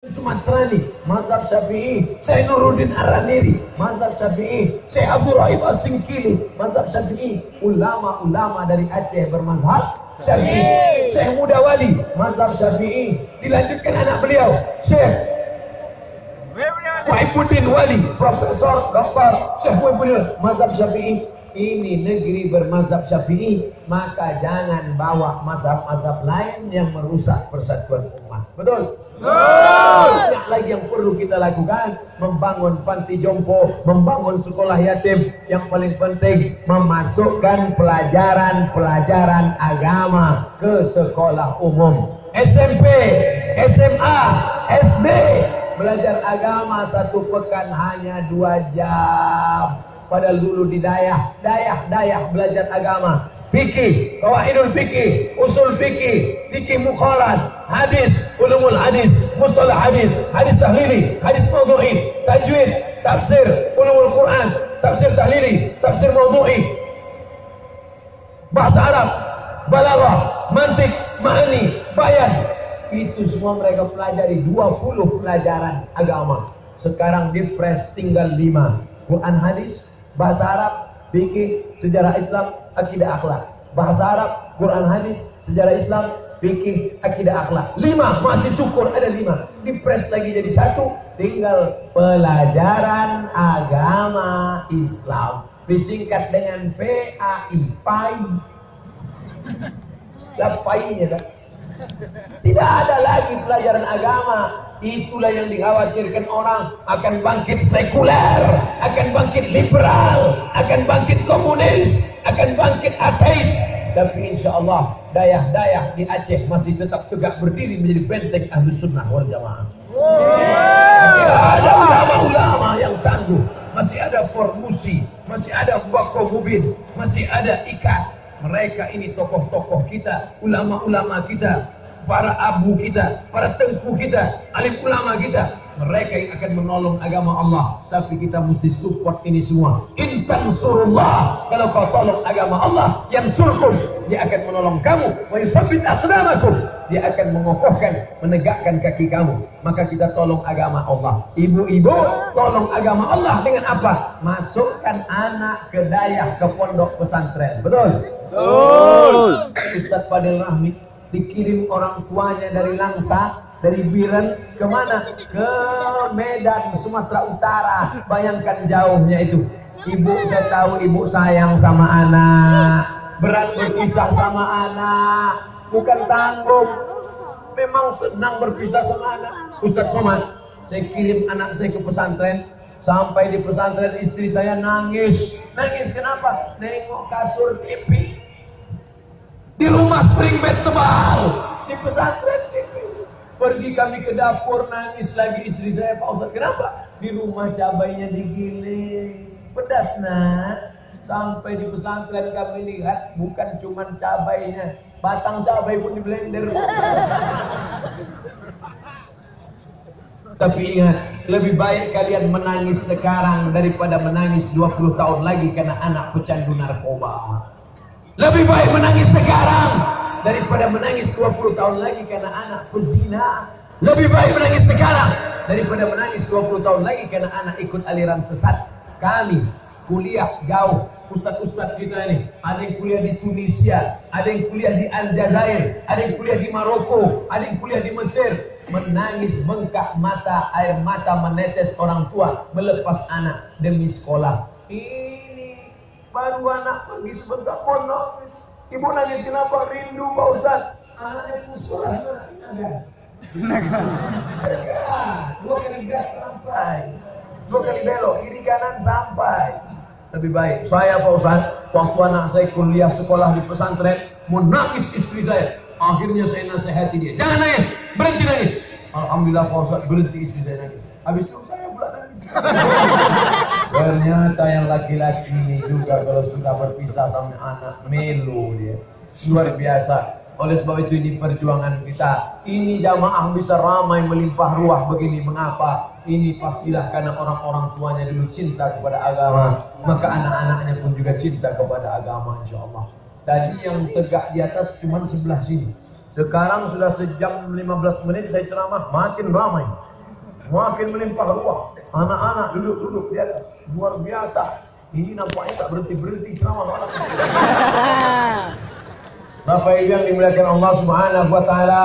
Sumatrani, mazhab Syafi'i, Syekh Nuruddin Ar-Raniri, mazhab Syafi'i, Syekh Abdul Rahim As-Singkili, mazhab Syafi'i, ulama-ulama dari Aceh bermazhab Syafi'i, Syekh Mudawali, mazhab Syafi'i, dilanjutkan anak beliau, Syekh Waifuddin Wali, Profesor Dr. Syekh Waifuddin, mazhab Syafi'i. Ini negeri bermazhab Syafi'i, maka jangan bawa mazhab-mazhab lain yang merusak persatuan umat. Betul? Banyak lagi yang perlu kita lakukan. Membangun panti jompo, membangun sekolah yatim. Yang paling penting, memasukkan pelajaran-pelajaran agama ke sekolah umum. SMP, SMA, SD, belajar agama 1 pekan hanya 2 jam. Padahal dulu di dayah belajar agama. Fikih, qawaidul fikih, usul fikih, fikih muqaran, hadis, ulumul hadis, mustalah hadis, hadis tahlili, hadis mawdu'i, tajwid, tafsir, ulumul Quran, tafsir tahlili, tafsir mawdu'i, bahasa Arab, balaghah, mantik, ma'ani, bayan. Itu semua mereka pelajari 20 pelajaran agama. Sekarang di press tinggal 5. Quran hadis, bahasa Arab, fikih, sejarah Islam, akidah akhlak. Bahasa Arab, Quran hadis, sejarah Islam, fikih, akidah akhlak. 5, masih syukur ada 5. Dipres lagi jadi 1, tinggal pelajaran agama Islam. Disingkat dengan PAI, PAI. PAI-nya kan? Tidak ada lagi pelajaran agama. Itulah yang dikhawatirkan orang, akan bangkit sekuler, akan bangkit liberal, akan bangkit komunis, akan bangkit ateis. Tapi insya Allah dayah-dayah di Aceh masih tetap tegak berdiri menjadi benteng Ahlus Sunnah wal Jamaah. Masih ada ulama-ulama yang tangguh, masih ada Formusi, masih ada Bako Mubin, masih ada Ikat. Mereka ini tokoh-tokoh kita, ulama-ulama kita, para abu kita, para tengku kita, alim ulama kita. Mereka yang akan menolong agama Allah. Tapi kita mesti support ini semua. In tansurullah, kalau kau tolong agama Allah, yansurkum, dia akan menolong kamu. Wa yusabbit aqdamakum, dia akan mengokohkan, menegakkan kaki kamu. Maka kita tolong agama Allah. Ibu-ibu, tolong agama Allah dengan apa? Masukkan anak ke dayah, ke pondok pesantren. Betul? Betul. Ustaz Fadil Rahmi dikirim orang tuanya dari Langsa, dari Biren, kemana? Ke Medan, Sumatera Utara. Bayangkan jauhnya itu. Ibu, saya tahu ibu sayang sama anak, berat berpisah sama anak, bukan tanggung. Memang senang berpisah sama anak. Ustaz Somad, saya kirim anak saya ke pesantren. Sampai di pesantren istri saya nangis. Nangis kenapa? Nengok kasur TV. Di rumah spring bed tebal, di pesantren tipis. Pergi kami ke dapur, nangis lagi istri saya. Pak Ustaz, kenapa? Di rumah cabainya digiling, pedas nak. Sampai di pesantren kami lihat bukan cuma cabainya, batang cabai pun di blender. Tapi ingat, lebih baik kalian menangis sekarang daripada menangis 20 tahun lagi karena anak pecandu narkoba. Lebih baik menangis sekarang daripada menangis 20 tahun lagi karena anak pezina. Lebih baik menangis sekarang daripada menangis 20 tahun lagi karena anak ikut aliran sesat. Kami kuliah jauh, ustaz-ustaz kita ini, ada yang kuliah di Tunisia, ada yang kuliah di Aljazair, ada yang kuliah di Maroko, ada yang kuliah di Mesir. Menangis bengkak mata, air mata menetes orang tua melepas anak demi sekolah. Ini baru anak pergi sebentar pun nangis. Ibu nangis kenapa? Rindu Pak Ustaz. Anaknya ke sekolah ada. 2 kali gas sampai, 2 kali belok kiri kanan sampai. Lebih baik saya Pak Ustaz, waktu anak saya kuliah sekolah di pesantren, mau nangis istri saya. Akhirnya saya nasihati dia, jangan nangis, berhenti nangis. Alhamdulillah Pak Ustaz, berhenti istri saya nangis. Habis itu saya pula nangis. Ternyata yang laki-laki ini juga kalau sudah berpisah sama anak, melo dia. Luar biasa. Oleh sebab itu ini perjuangan kita. Ini jamaah bisa ramai melimpah ruah begini. Mengapa? Ini pastilah karena orang-orang tuanya dulu cinta kepada agama. Maka anak-anaknya pun juga cinta kepada agama, insyaAllah. Tadi yang tegak di atas cuma sebelah sini. Sekarang sudah sejam 15 menit saya ceramah, makin ramai. makin melimpah ruah. Anak-anak duduk di atas. Luar biasa. Ini nampaknya tak berhenti ceramah malam. Bapak Ibu yang dimuliakan Allah Subhanahu wa taala.